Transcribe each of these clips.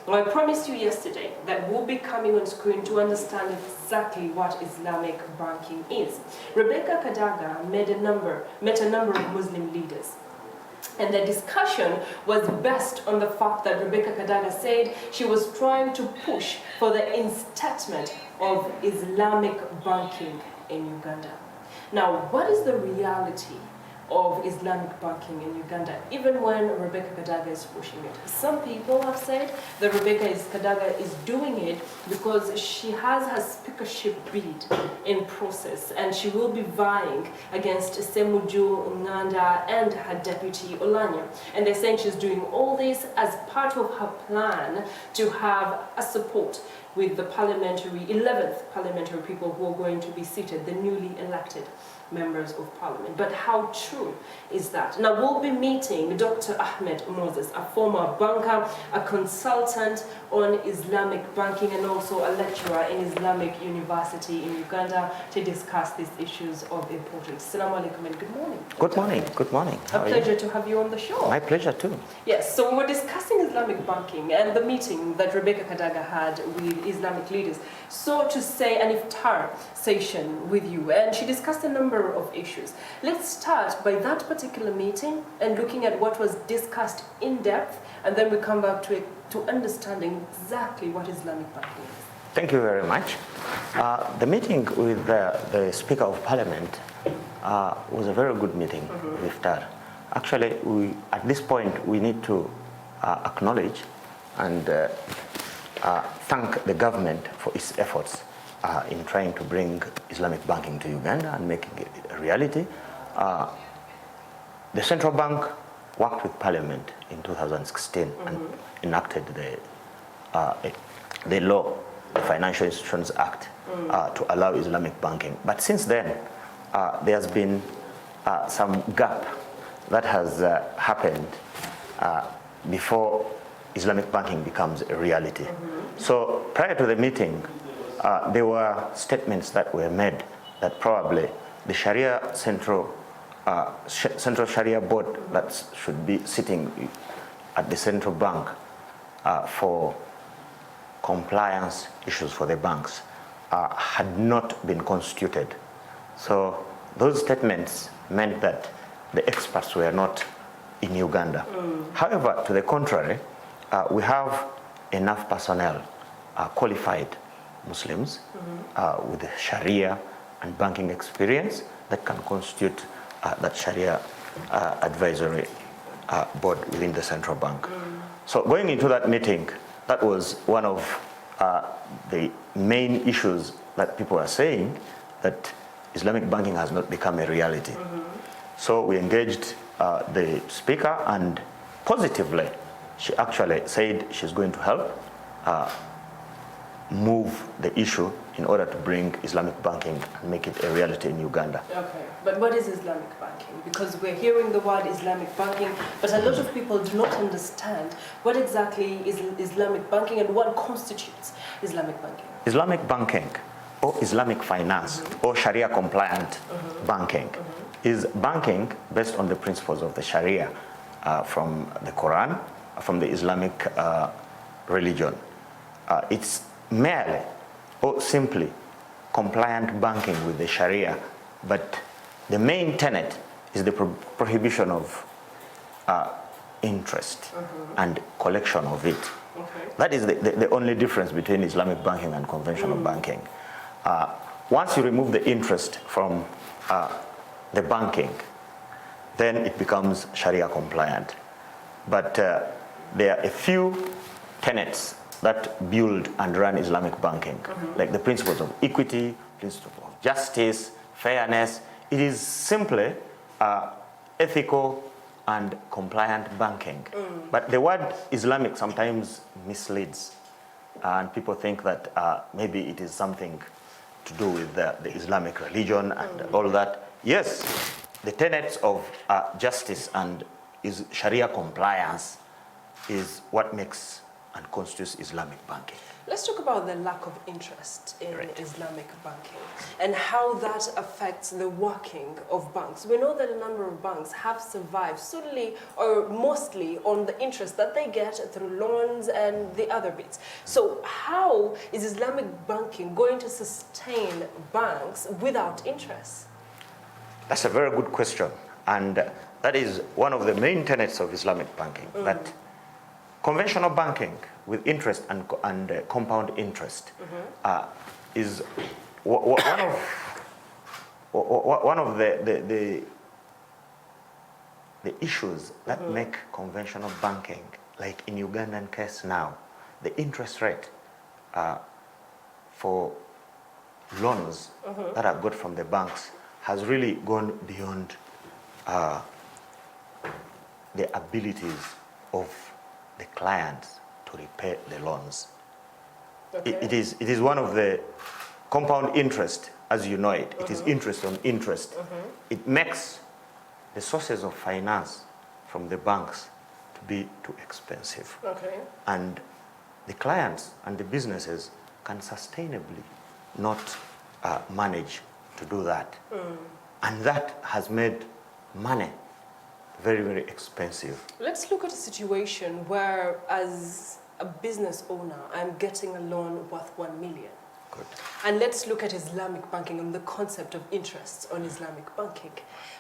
Well, I promised you yesterday that we'll be coming on screen to understand exactly what Islamic banking is. Rebecca Kadaga met a number of Muslim leaders. And the discussion was based on the fact that Rebecca Kadaga said she was trying to push for the instatement of Islamic banking in Uganda. Now, what is the reality of Islamic banking in Uganda, even when Rebecca Kadaga is pushing it? Some people have said that Rebecca Kadaga is doing it because she has her speakership bid in process and she will be vying against Semuju Nganda and her deputy Olanya. And they're saying she's doing all this as part of her plan to have a support with the 11th parliamentary people who are going to be seated, the newly elected members of parliament. But how true is that? Now we'll be meeting Dr. Ahmed Moses, a former banker, a consultant on Islamic banking and also a lecturer in Islamic University in Uganda to discuss these issues of importance. Assalamu alaikum and good morning. Good morning. Good morning. A pleasure to have you on the show. My pleasure too. Yes, so we were discussing Islamic banking and the meeting that Rebecca Kadaga had with Islamic leaders, so to say an iftar session with you, and she discussed a number of issues. Let's start by that particular meeting and looking at what was discussed in depth, and then we come back to understanding exactly what Islamic banking is. Thank you very much. The meeting with the Speaker of Parliament was a very good meeting with iftar. Actually, at this point, we need to acknowledge and thank the government for its efforts in trying to bring Islamic banking to Uganda and making it a reality. The central bank worked with Parliament in 2016 and enacted the law, the Financial Institutions Act, to allow Islamic banking. But since then, there has been some gap that has happened before Islamic banking becomes a reality. So prior to the meeting, there were statements that were made that probably the Sharia Central Sharia Board that should be sitting at the central bank for compliance issues for the banks had not been constituted. So those statements meant that the experts were not in Uganda. However, to the contrary, we have enough personnel, qualified Muslims with Sharia and banking experience that can constitute that Sharia advisory board within the central bank. So going into that meeting, that was one of the main issues that people are saying, that Islamic banking has not become a reality. So we engaged the speaker, and positively, she actually said she's going to help move the issue in order to bring Islamic banking and make it a reality in Uganda. Okay, but what is Islamic banking? Because we're hearing the word Islamic banking, but a lot of people do not understand what exactly is Islamic banking and what constitutes Islamic banking. Islamic banking, or Islamic finance, or Sharia compliant banking, is banking based on the principles of the Sharia from the Quran, from the Islamic religion. It's merely or simply compliant banking with the Sharia, but the main tenet is the prohibition of interest and collection of it. Okay. That is the only difference between Islamic banking and conventional banking. Once you remove the interest from the banking, then it becomes Sharia compliant. But there are a few tenets that build and run Islamic banking, like the principles of equity, principles of justice, fairness. It is simply ethical and compliant banking. But the word Islamic sometimes misleads, and people think that maybe it is something to do with the Islamic religion and all that. Yes, the tenets of justice and Sharia compliance is what makes and constitutes Islamic banking. Let's talk about the lack of interest in Right. Islamic banking and how that affects the working of banks. We know that a number of banks have survived solely or mostly on the interest that they get through loans and the other bits. So how is Islamic banking going to sustain banks without interest? That's a very good question. And that is one of the main tenets of Islamic banking, that conventional banking with interest and compound interest is one of the issues that make conventional banking, like in Ugandan case now, the interest rate for loans that are got from the banks has really gone beyond the abilities of the clients to repay the loans. Okay. It is one of the compound interest, as you know it. It is interest on interest. It makes the sources of finance from the banks to be too expensive. Okay. And the clients and the businesses can sustainably not manage to do that. And that has made money very, very expensive. Let's look at a situation where, as a business owner, I'm getting a loan worth 1 million. Good. And let's look at Islamic banking and the concept of interest on Islamic banking.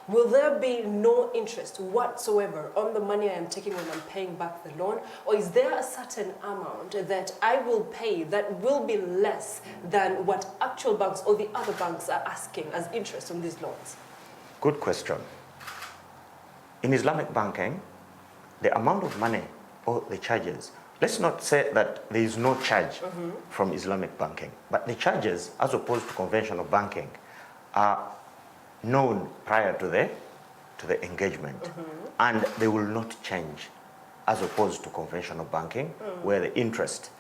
Will there be no interest whatsoever on the money I am taking when I'm paying back the loan? Or is there a certain amount that I will pay that will be less than what actual banks or the other banks are asking as interest on these loans? Good question. In Islamic banking, the amount of money or the charges, let's not say that there is no charge from Islamic banking, but the charges, as opposed to conventional banking, are known prior to the engagement, and they will not change, as opposed to conventional banking, where the interest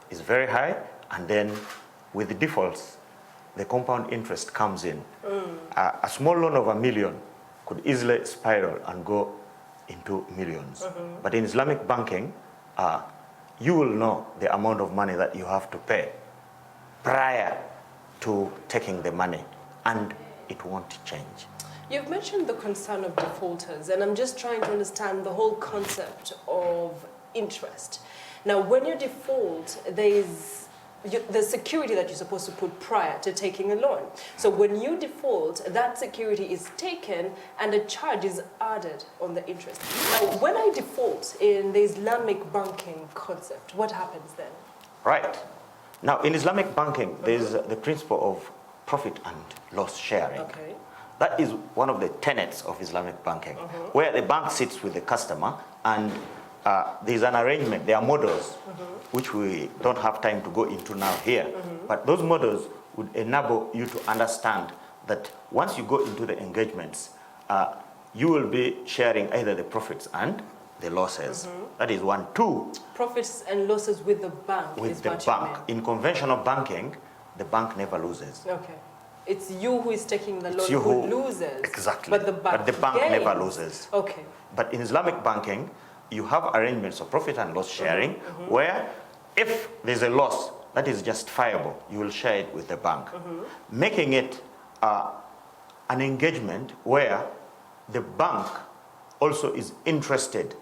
is very high, and then with the defaults, the compound interest comes in. A small loan of $1 million could easily spiral and go into millions. But in Islamic banking, you will know the amount of money that you have to pay prior to taking the money, and it won't change. You've mentioned the concern of defaulters, and I'm just trying to understand the whole concept of interest. Now, when you default, there's the security that you're supposed to put prior to taking a loan. So when you default, that security is taken and a charge is added on the interest. Now, when I default in the Islamic banking concept, what happens then? Right. Now, in Islamic banking, there's the principle of profit and loss sharing. Okay. That is one of the tenets of Islamic banking, where the bank sits with the customer, and there's an arrangement. There are models, which we don't have time to go into now here, but those models would enable you to understand that once you go into the engagements, you will be sharing either the profits and the losses. That is one. Two, Profits and losses with the bank with is the what you bank. mean. In conventional banking, the bank never loses. Okay. It's you who is taking the loan you who who- loses. Exactly. But the bank never gains. loses. Okay. But in Islamic banking, you have arrangements of profit and loss sharing, where if there's a loss that is justifiable, you will share it with the bank, making it an engagement where the bank also is interested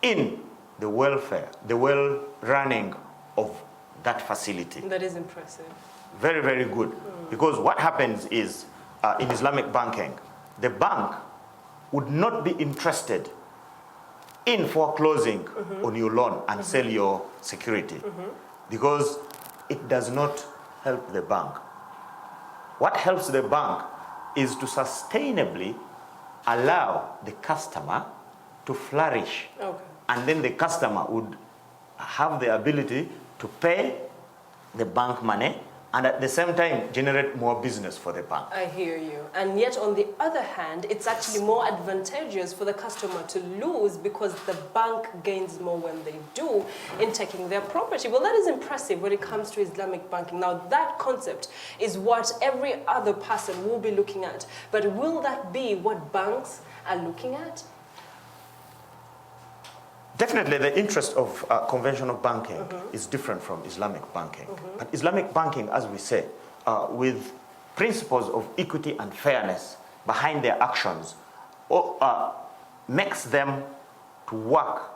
in the welfare, the well-running of that facility. That is impressive. Very, very good. Because what happens is, in Islamic banking, the bank would not be interested in foreclosing on your loan and sell your security, because it does not help the bank. What helps the bank is to sustainably allow the customer to flourish. Okay. And then the customer would have the ability to pay the bank money and at the same time generate more business for the bank. I hear you. And yet, on the other hand, it's actually more advantageous for the customer to lose because the bank gains more when they do in taking their property. Well, that is impressive when it comes to Islamic banking. Now, that concept is what every other person will be looking at. But will that be what banks are looking at? Definitely, the interest of conventional banking is different from Islamic banking. But Islamic banking, as we say, with principles of equity and fairness behind their actions, makes them to work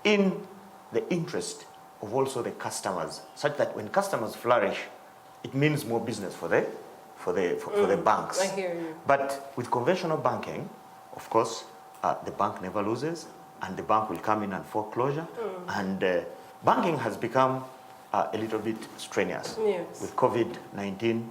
in the interest of also the customers, such that when customers flourish, it means more business for the banks. I hear you. But with conventional banking, of course, the bank never loses, and the bank will come in and foreclosure. And banking has become a little bit strenuous. Yes. With COVID-19,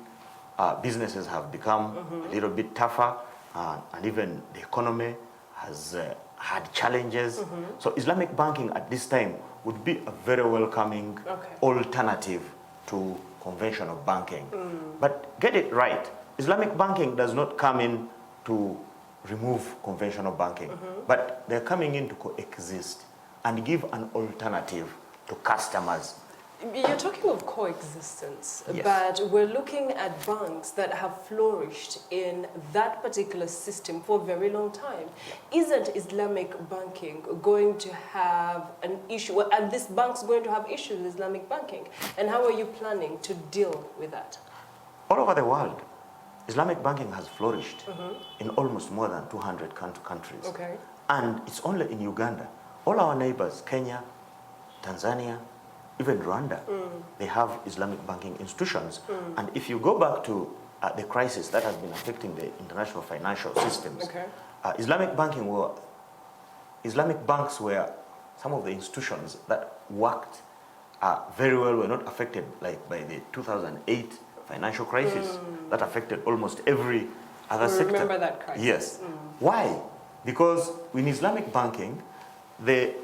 businesses have become a little bit tougher, and even the economy has had challenges. So Islamic banking at this time would be a very welcoming alternative to conventional banking. But get it right, Islamic banking does not come in to remove conventional banking, but they're coming in to coexist and give an alternative to customers. You're talking of coexistence, Yes. but we're looking at banks that have flourished in that particular system for a very long time. Isn't Islamic banking going to have an issue, and this bank's going to have issues with Islamic banking? And how are you planning to deal with that? All over the world, Islamic banking has flourished in almost more than 200 countries. Okay. And it's only in Uganda. All our neighbors, Kenya, Tanzania, even Rwanda, they have Islamic banking institutions. And if you go back to the crisis that has been affecting the international financial systems, Islamic banks were some of the institutions that worked very well, were not affected like by the 2008 financial crisis that affected almost every other sector. Remember that crisis? Yes. Why? Because in Islamic banking, the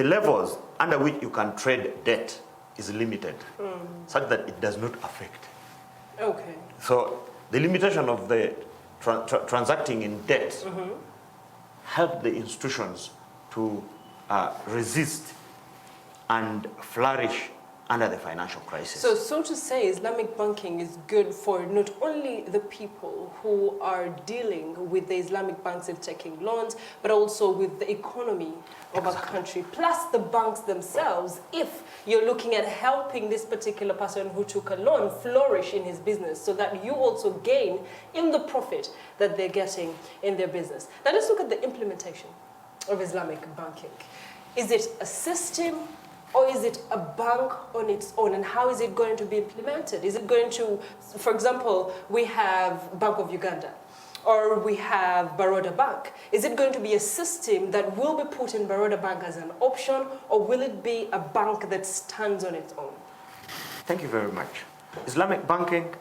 levels under which you can trade debt is limited, such that it does not affect. Okay. So the limitation of the transacting in debt helped the institutions to resist and flourish under the financial crisis. So to say, Islamic banking is good for not only the people who are dealing with the Islamic banks and taking loans, but also with the economy of a country, plus the banks themselves, if you're looking at helping this particular person who took a loan flourish in his business, so that you also gain in the profit that they're getting in their business. Now let's look at the implementation of Islamic banking. Is it a system, or is it a bank on its own? And how is it going to be implemented? Is it going to, for example, we have Bank of Uganda, or we have Baroda Bank. Is it going to be a system that will be put in Baroda Bank as an option, or will it be a bank that stands on its own? Thank you very much. Islamic banking,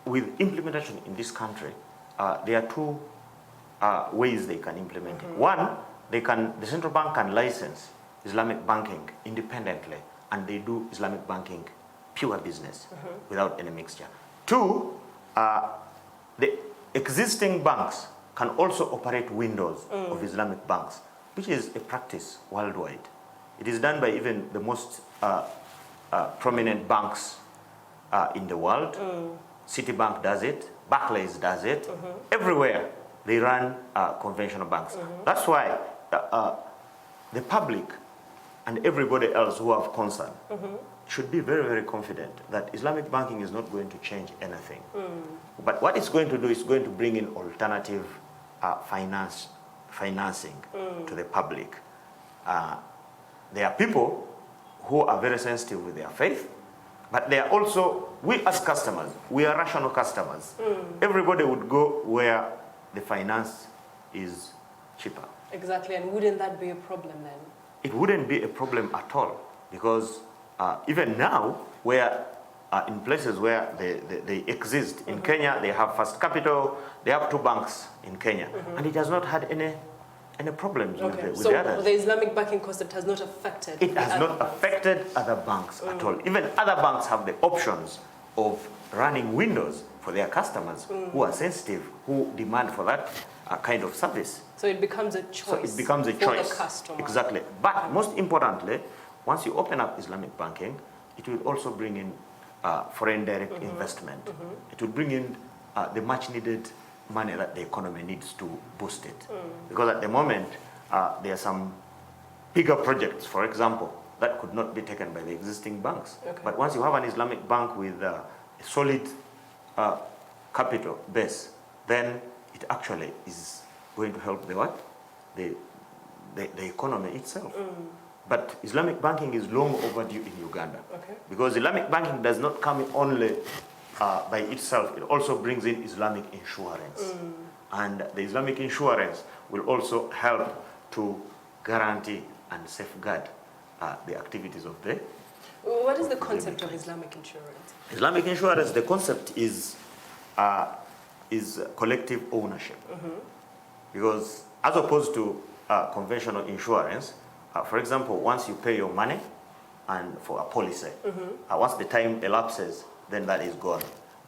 with implementation in this country, there are two ways they can implement it. One, the central bank can license Islamic banking independently, and they do Islamic banking pure business without any mixture. Two, the existing banks can also operate windows of Islamic banks, which is a practice worldwide. It is done by even the most prominent banks in the world. Citibank does it, Barclays does it. Everywhere they run conventional banks. That's why the public and everybody else who have concern should be very, very confident that Islamic banking is not going to change anything. But what it's going to do is going to bring in alternative financing to the public. There are people who are very sensitive with their faith, but they are also, we as customers, we are rational customers. Everybody would go where the finance is cheaper. Exactly, and wouldn't that be a problem then? It wouldn't be a problem at all, because even now, where in places where they exist, in Kenya, they have First Capital, they have two banks in Kenya, and it has not had any problems with the others. So the Islamic banking concept has not affected It has not affected other banks at all. Even other banks have the options of running windows for their customers who are sensitive, who demand for that kind of service. So it becomes a choice. So it becomes a choice. For the customer. Exactly. But most importantly, once you open up Islamic banking, it will also bring in foreign direct investment. It will bring in the much needed money that the economy needs to boost it. Because at the moment, there are some bigger projects, for example, that could not be taken by the existing banks. Okay. But once you have an Islamic bank with a solid capital base, then it actually is going to help the what? The economy itself. But Islamic banking is long overdue in Uganda. Okay. Because Islamic banking does not come only by itself, it also brings in Islamic insurance. And the Islamic insurance will also help to guarantee and safeguard the activities of the... What is the concept of Islamic insurance? Islamic insurance, the concept is collective ownership. Because as opposed to conventional insurance, for example, once you pay your money and for a policy, once the time elapses, then that is gone.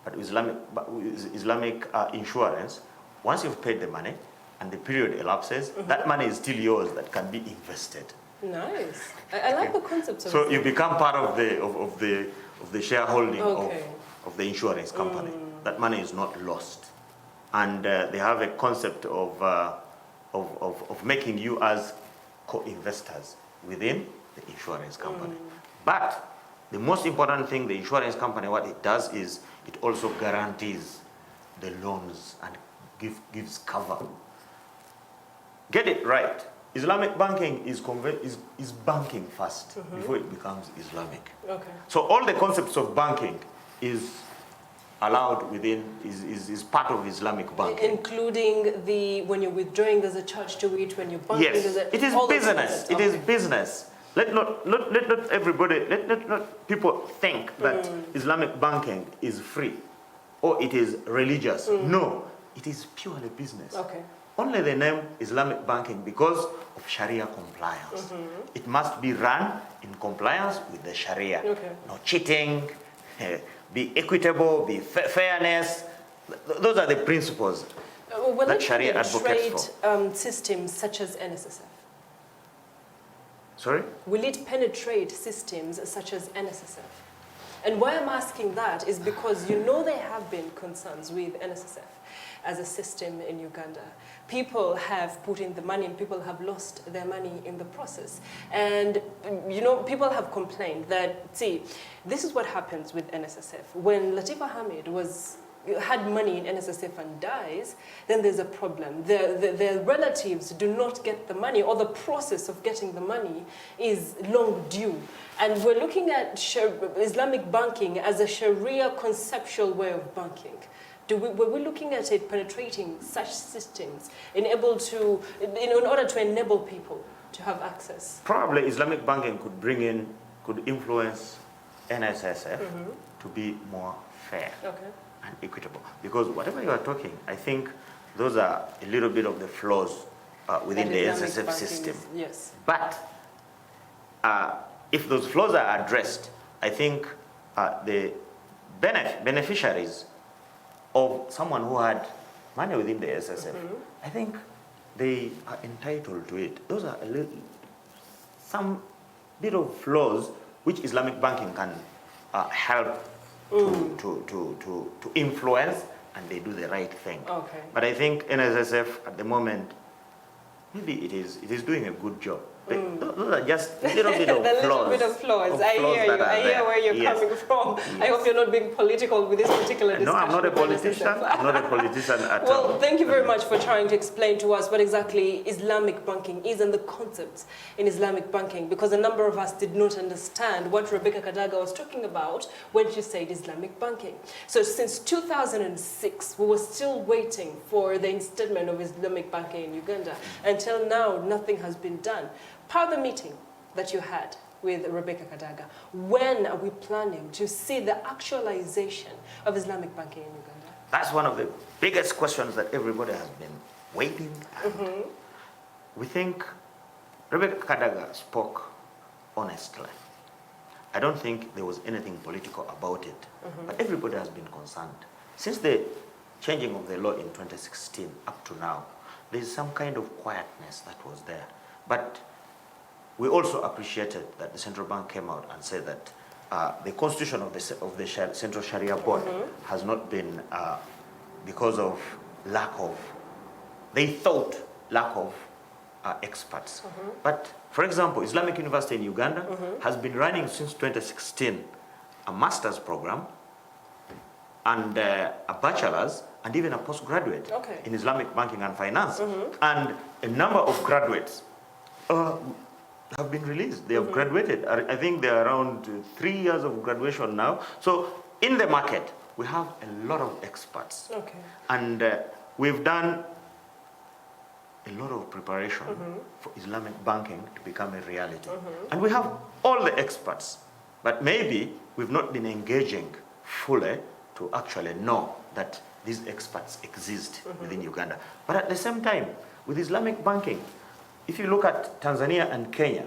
But with Islamic insurance, once you've paid the money and the period elapses, that money is still yours that can be invested. Nice. I like the concept of So you become part of the shareholding of the insurance company. That money is not lost. And they have a concept of making you as co-investors within the insurance company. But the most important thing, the insurance company, what it does is it also guarantees the loans and gives cover. Get it right. Islamic banking is banking first before it becomes Islamic. Okay. So all the concepts of banking is allowed within, is part of Islamic banking. Including when you're withdrawing, there's a charge to it. When you're banking, Yes, there's a... it is business. It is business. Let not everybody, let not people think that Islamic banking is free or it is religious. No, it is purely business. Okay. Only the name Islamic banking because of Sharia compliance. It must be run in compliance with the Sharia. Okay. No cheating, be equitable, be fairness. Those are the principles that Sharia advocates for. Systems such as NSSF? Sorry? Will it penetrate systems such as NSSF? And why I'm asking that is because you know there have been concerns with NSSF as a system in Uganda. People have put in the money and people have lost their money in the process. And, you know, people have complained that, see, this is what happens with NSSF. When Latifa Hamid had money in NSSF and dies, then there's a problem. Their relatives do not get the money, or the process of getting the money is long due. And we're looking at Islamic banking as a Sharia conceptual way of banking. Were we looking at it penetrating such systems in order to enable people to have access? Probably Islamic banking could influence NSSF to be more fair. Okay. And equitable. Because whatever you are talking, I think those are a little bit of the flaws within the NSSF system. Yes. But if those flaws are addressed, I think the beneficiaries of someone who had money within the SSF, I think they are entitled to it. Those are some bit of flaws which Islamic banking can help to influence, and they do the right thing. Okay. But I think NSSF at the moment, maybe it is doing a good job. Those are just a little bit of flaws. little bit of flaws. I hear you. I hear where you're coming from. Yes. I hope you're not being political with this particular discussion. No, I'm not a politician. I'm not a politician at all. Well, thank you very much for trying to explain to us what exactly Islamic banking is and the concepts in Islamic banking, because a number of us did not understand what Rebecca Kadaga was talking about when she said Islamic banking. So since 2006, we were still waiting for the installment of Islamic banking in Uganda. Until now, nothing has been done. Part of the meeting that you had with Rebecca Kadaga, when are we planning to see the actualization of Islamic banking in Uganda? That's one of the biggest questions that everybody has been waiting. We think Rebecca Kadaga spoke honestly. I don't think there was anything political about it, but everybody has been concerned. Since the changing of the law in 2016 up to now, there's some kind of quietness that was there. But we also appreciated that the central bank came out and said that the constitution of the Central Sharia Board has not been, because of lack of experts. But for example, Islamic University in Uganda has been running since 2016 a master's program and a bachelor's and even a postgraduate in Islamic banking and finance. And a number of graduates have been released. They have graduated. I think they're around 3 years of graduation now. So in the market, we have a lot of experts. And we've done a lot of preparation for Islamic banking to become a reality. And we have all the experts, but maybe we've not been engaging fully to actually know that these experts exist within Uganda. But at the same time, with Islamic banking, if you look at Tanzania and Kenya,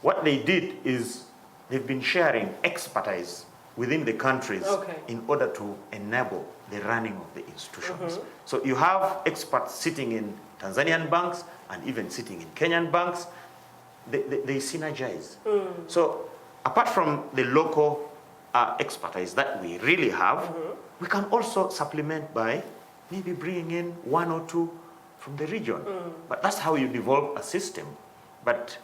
what they did is they've been sharing expertise within the countries in order to enable the running of the institutions. So you have experts sitting in Tanzanian banks and even sitting in Kenyan banks. They synergize. So apart from the local expertise that we really have, we can also supplement by maybe bringing in 1 or 2 from the region. But that's how you develop a system. But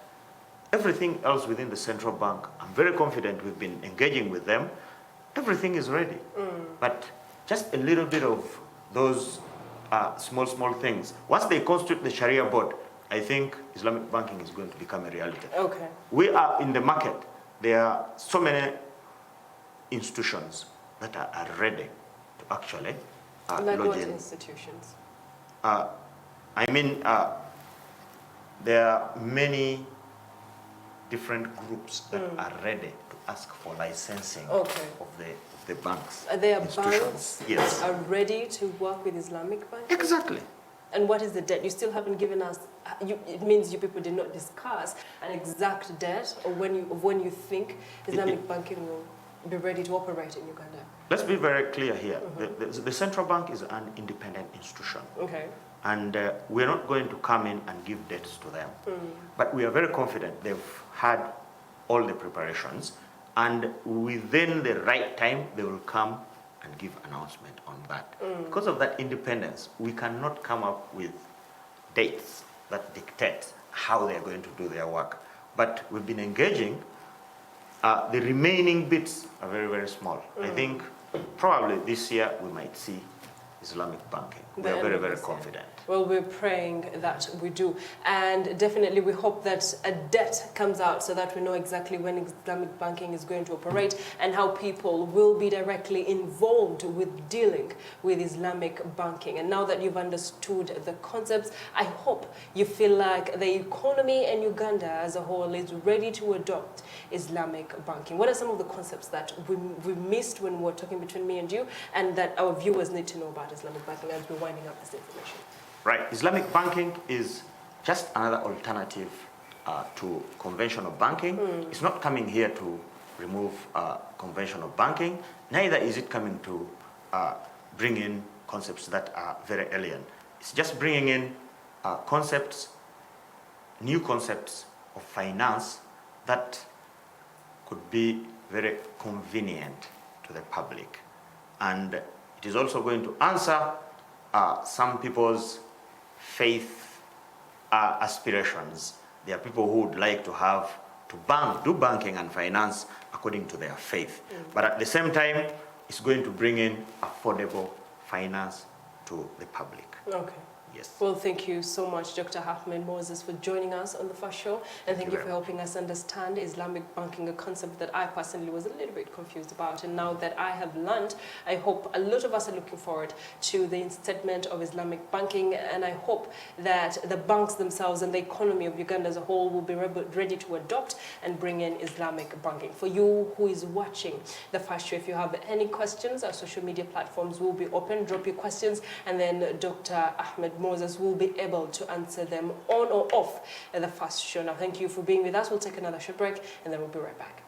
everything else within the central bank, I'm very confident we've been engaging with them. Everything is ready. But just a little bit of those small things. Once they constitute the Sharia board, I think Islamic banking is going to become a reality. We are in the market. There are so many institutions that are ready to actually like lodge what in. institutions? I mean, there are many different groups that are ready to ask for licensing of the banks. Are there institutions. banks are ready to work with Islamic banking? Exactly. And what is the debt? You still haven't given us, it means you people did not discuss an exact debt or when you think Islamic banking will be ready to operate in Uganda. Let's be very clear here. The central bank is an independent institution. And we're not going to come in and give debts to them. But we are very confident they've had all the preparations, and within the right time, they will come and give announcement on that. Because of that independence, we cannot come up with dates that dictate how they're going to do their work. But we've been engaging. The remaining bits are very, very small. I think probably this year we might see Islamic banking. We are very, very confident. Well, we're praying that we do. And definitely we hope that a debt comes out so that we know exactly when Islamic banking is going to operate and how people will be directly involved with dealing with Islamic banking. And now that you've understood the concepts, I hope you feel like the economy in Uganda as a whole is ready to adopt Islamic banking. What are some of the concepts that we missed when we were talking between me and you and that our viewers need to know about Islamic banking as we're winding up this information? Right. Islamic banking is just another alternative to conventional banking. It's not coming here to remove conventional banking. Neither is it coming to bring in concepts that are very alien. It's just bringing in new concepts of finance that could be very convenient to the public. And it is also going to answer some people's faith aspirations. There are people who would like to do banking and finance according to their faith. But at the same time, it's going to bring in affordable finance to the public. Yes. Well, thank you so much, Dr. Ahmed Moses, for joining us on the first show. And thank you for helping us understand Islamic banking, a concept that I personally was a little bit confused about. And now that I have learned, I hope a lot of us are looking forward to the instatement of Islamic banking. And I hope that the banks themselves and the economy of Uganda as a whole will be ready to adopt and bring in Islamic banking. For you who is watching the first show, if you have any questions, our social media platforms will be open. Drop your questions, and then Dr. Ahmed Moses will be able to answer them on or off the first show. Now, thank you for being with us. We'll take another short break, and then we'll be right back.